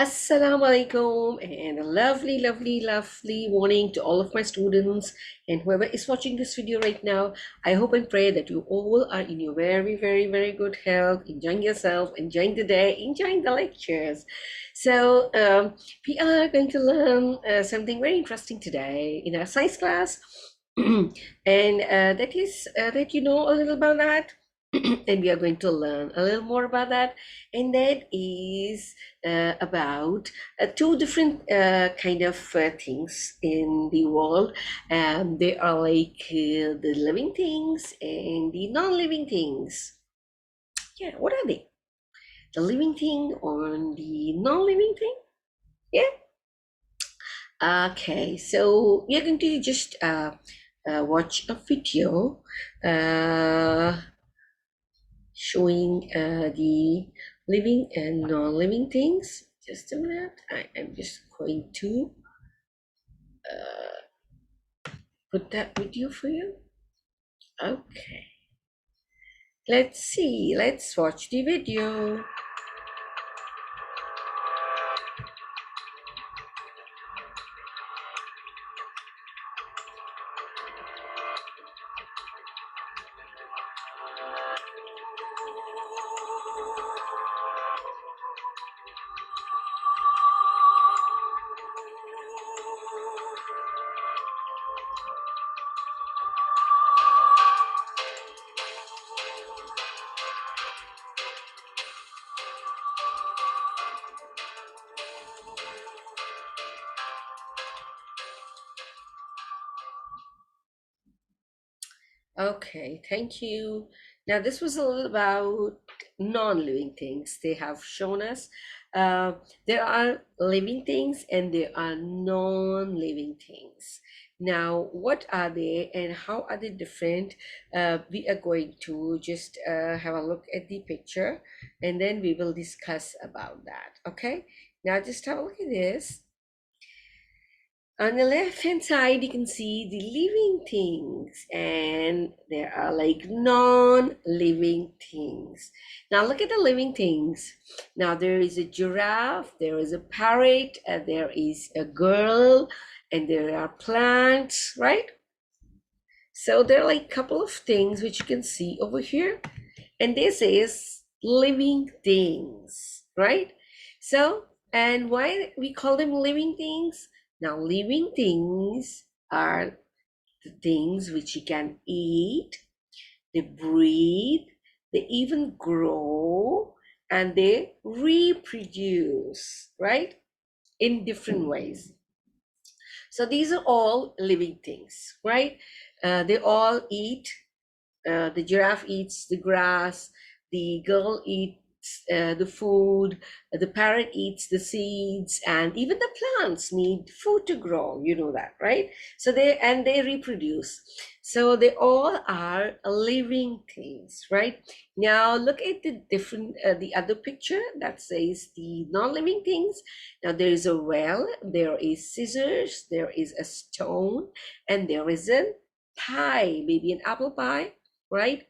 Assalamu alaikum and a lovely morning to all of my students and whoever is watching this video right now. I hope and pray that you all are in your very good health, enjoying yourself, enjoying the day, enjoying the lectures. So we are going to learn something very interesting today in our science class. And that is that you know a little about that. And we are going to learn a little more about that, and that is about two different kind of things in the world. They are like the living things and the non-living things. Yeah, what are they? The living thing or the non-living thing? Yeah. Okay, so we are going to just watch a video uh, showing the living and non-living things. Just a minute, I am just going to put that video for you. Okay, let's see, let's watch the video. Okay, thank you. Now, this was a little about non-living things. They have shown us uh, there are living things and there are non-living things. Now, what are they and how are they different? We are going to just have a look at the picture and then we will discuss about that. Okay, now just have a look at this. On the left hand side, you can see the living things, and there are like non living things. Now, look at the living things. Now, there is a giraffe, there is a parrot, there is a girl, and there are plants, right? So, there are like a couple of things which you can see over here, and this is living things, right? So, and why we call them living things? Now, living things are the things which you can eat, they breathe, they even grow, and they reproduce, right? In different ways. So these are all living things, right? They all eat. The giraffe eats the grass, the girl eats the food, the parrot eats the seeds, and even the plants need food to grow. You know that, right? So they reproduce. So they all are living things, right? Now look at the other picture that says the non-living things. Now there is a well, there is scissors, there is a stone, and there is a pie, maybe an apple pie, right?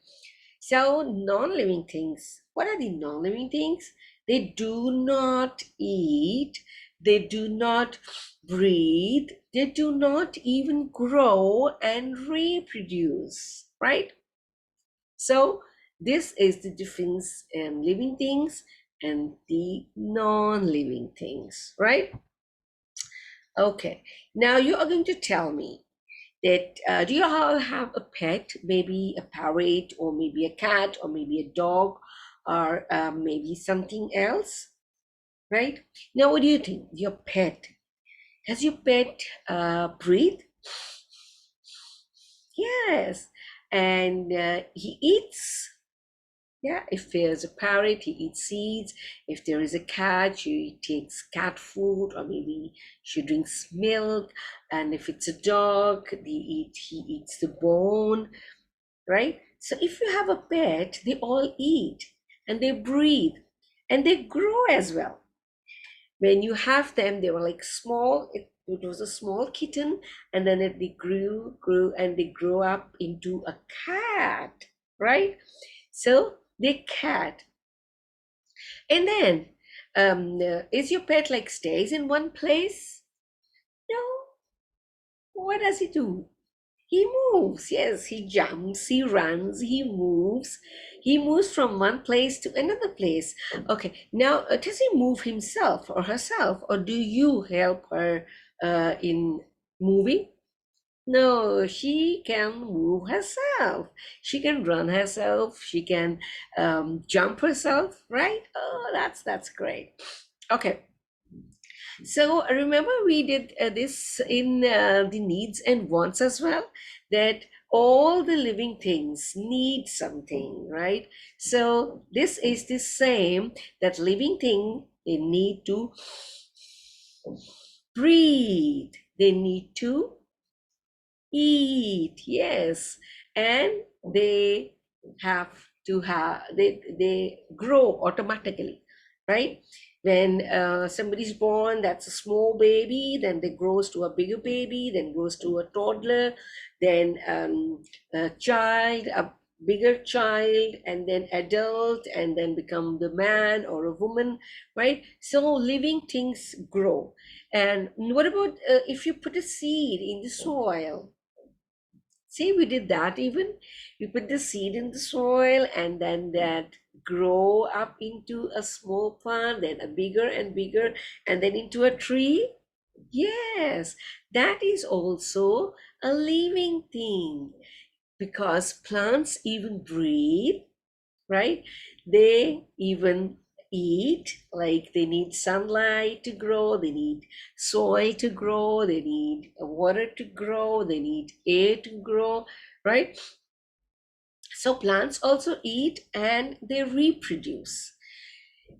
So, non living things. What are the non living things? They do not eat, they do not breathe, they do not even grow and reproduce, right? So, this is the difference in living things and the non living things, right? Okay, now you are going to tell me that do you all have a pet, maybe a parrot or maybe a cat or maybe a dog or maybe something else, right? Now what do you think? Your pet, does your pet breathe? Yes. And he eats. Yeah, if there's a parrot, he eats seeds. If there is a cat, she takes cat food, or maybe she drinks milk. And if it's a dog, he eats the bone, right? So if you have a pet, they all eat and they breathe and they grow as well. When you have them, they were like small. It was a small kitten, and then they grew, and they grew up into a cat, right? So they cat, and then Is your pet like stays in one place? No. What does he do? He moves. Yes, he jumps, he runs, he moves. He moves from one place to another place. Okay, now does he move himself or herself, or do you help her in moving? No, she can move herself. She can run herself. She can jump herself, right? Oh, that's great. Okay, so remember we did this in the needs and wants as well, that all the living things need something, right? So this is the same, that living thing, they need to breathe, they need to eat, yes, and they have to have, they grow automatically, right? When somebody's born, that's a small baby, then they grows to a bigger baby, then grows to a toddler, then a child, a bigger child, and then adult, and then become the man or a woman, right? So living things grow. And what about if you put a seed in the soil? See, we did that even. We put the seed in the soil, and then that grow up into a small plant, then a bigger and bigger, and then into a tree. Yes, that is also a living thing, because plants even breathe, right? They even eat, like they need sunlight to grow, they need soil to grow, they need water to grow, they need air to grow, right? So plants also eat and they reproduce.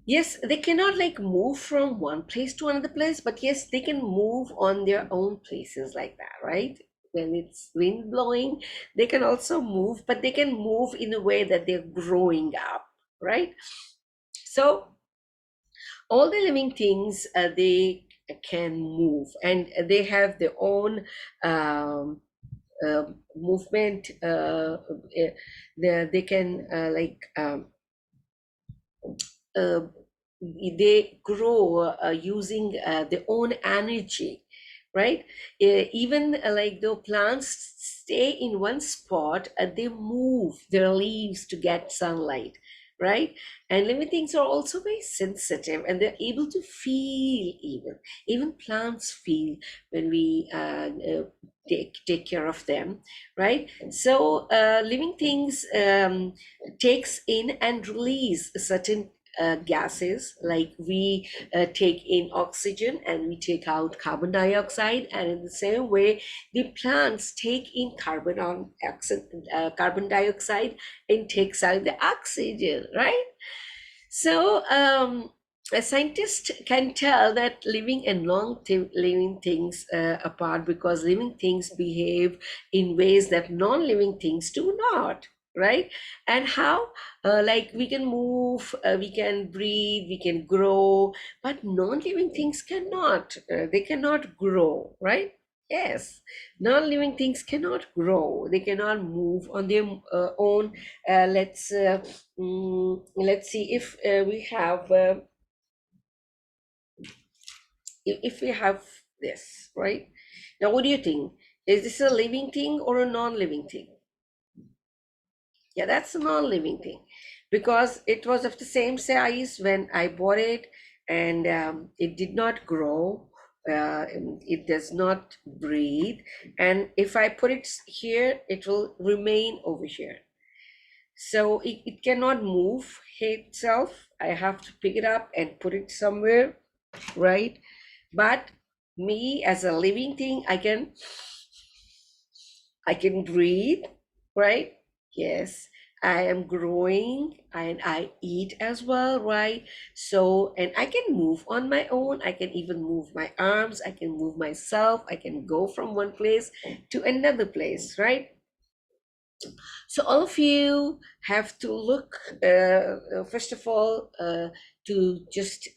Yes, they cannot like move from one place to another place, but yes, they can move on their own places like that, right? When it's wind blowing, they can also move, but they can move in a way that they're growing up, right? So all the living things, they can move, and they have their own movement. They can uh, they grow using their own energy, right? Even like the plants stay in one spot, they move their leaves to get sunlight, right? And living things are also very sensitive, and they're able to feel. Even plants feel when we take care of them, right? So living things takes in and release certain gases, like we take in oxygen and we take out carbon dioxide, and in the same way the plants take in carbon dioxide and takes out the oxygen, right? So a scientist can tell that living and living things apart, because living things behave in ways that non-living things do not, right? And how? Like we can move, we can breathe, we can grow, but non-living things cannot. They cannot grow, right? Yes, non-living things cannot grow. They cannot move on their own. Let's see if we have if we have this, right? Now, what do you think? Is this a living thing or a non-living thing? Yeah, that's a non-living thing, because it was of the same size when I bought it, and it did not grow. It does not breathe, and if I put it here, it will remain over here. So it cannot move itself. I have to pick it up and put it somewhere, right? But me as a living thing, I can breathe, right? Yes, I am growing and I eat as well, right? So, and I can move on my own. I can even move my arms. I can move myself. I can go from one place to another place, right? So all of you have to look, first of all, to just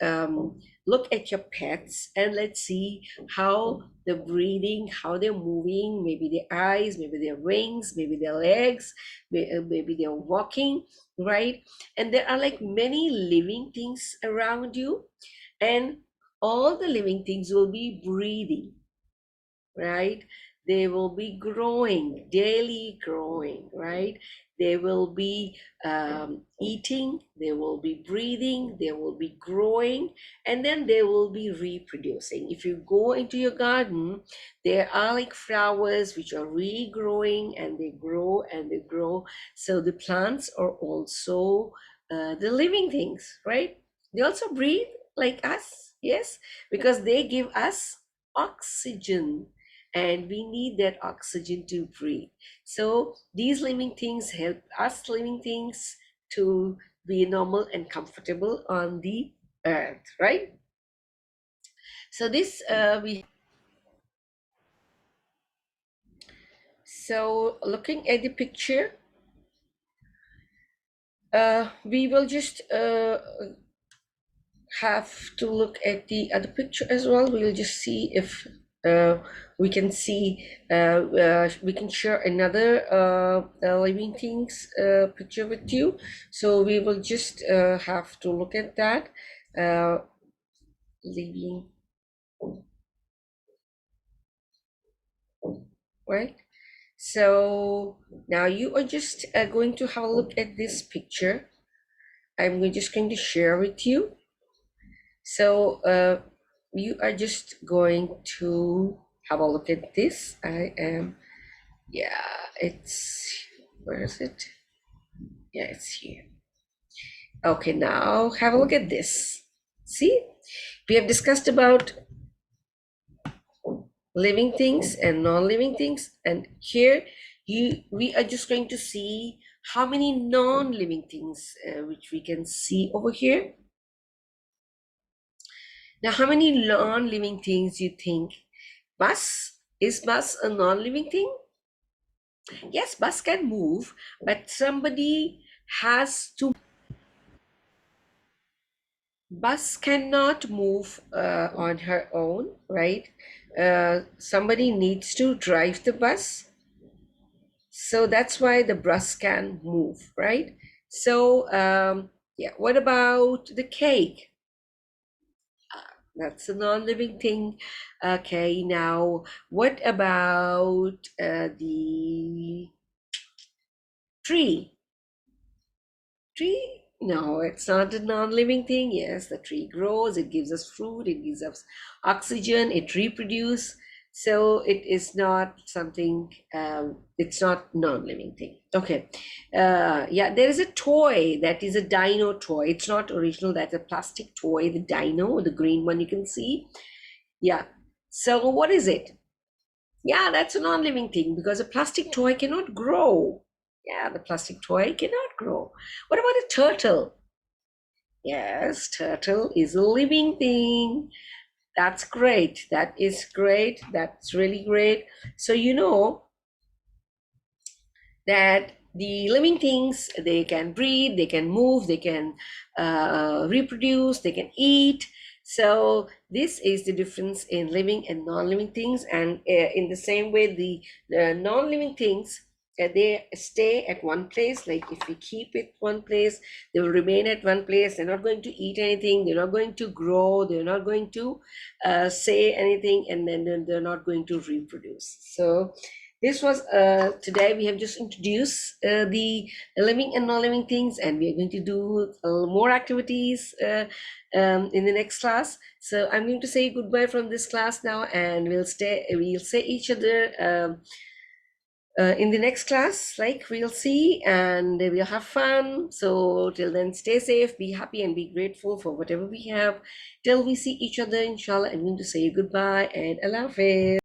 look at your pets and let's see how they're breathing, how they're moving, maybe their eyes, maybe their wings, maybe their legs, maybe they're walking, right? And there are like many living things around you, and all the living things will be breathing, right? They will be growing, daily growing, right? They will be eating, they will be breathing, they will be growing, and then they will be reproducing. If you go into your garden, there are like flowers which are regrowing and they grow and they grow. So the plants are also the living things, right? They also breathe like us, yes, because they give us oxygen and we need that oxygen to breathe. So these living things help us living things to be normal and comfortable on the earth, right? So this we so looking at the picture, we will just have to look at the other picture as well. We'll just see if uh, we can see we can share another living things picture with you. So we will just have to look at that living, right? So now you are just going to have a look at this picture. Just going to share with you. So you are just going to have a look at this. I am, yeah, it's, where is it? Yeah, it's here. Okay, now have a look at this. See, we have discussed about living things and non-living things, and here we are just going to see how many non-living things which we can see over here. Now, how many non-living things you think? Bus? Is bus a non-living thing? Yes, bus can move, but somebody has to. Bus cannot move on her own, right? Somebody needs to drive the bus. So that's why the bus can move, right? So, yeah, what about the cake? That's a non-living thing. Okay, now what about the tree? Tree? No, it's not a non-living thing. Yes, the tree grows, it gives us fruit, it gives us oxygen, it reproduces. So it is not something, it's not non-living thing. Okay. Yeah, there is a toy that is a dino toy. It's not original, that's a plastic toy, the dino, the green one you can see. Yeah. So what is it? Yeah, that's a non-living thing because a plastic toy cannot grow. Yeah, the plastic toy cannot grow. What about a turtle? Yes, turtle is a living thing. That's great. That is great. That's really great. So you know that the living things, they can breathe, they can move, they can reproduce, they can eat. So this is the difference in living and non-living things. And in the same way, the non-living things, they stay at one place. Like if we keep it one place, they will remain at one place. They're not going to eat anything, they're not going to grow, they're not going to say anything, and then they're not going to reproduce. So this was today we have just introduced the living and non-living things, and we are going to do more activities in the next class. So I'm going to say goodbye from this class now, and we'll say each other in the next class, like we'll see, and we'll have fun. So till then, stay safe, be happy, and be grateful for whatever we have. Till we see each other, inshallah, I'm going to say goodbye and Allah Hafiz.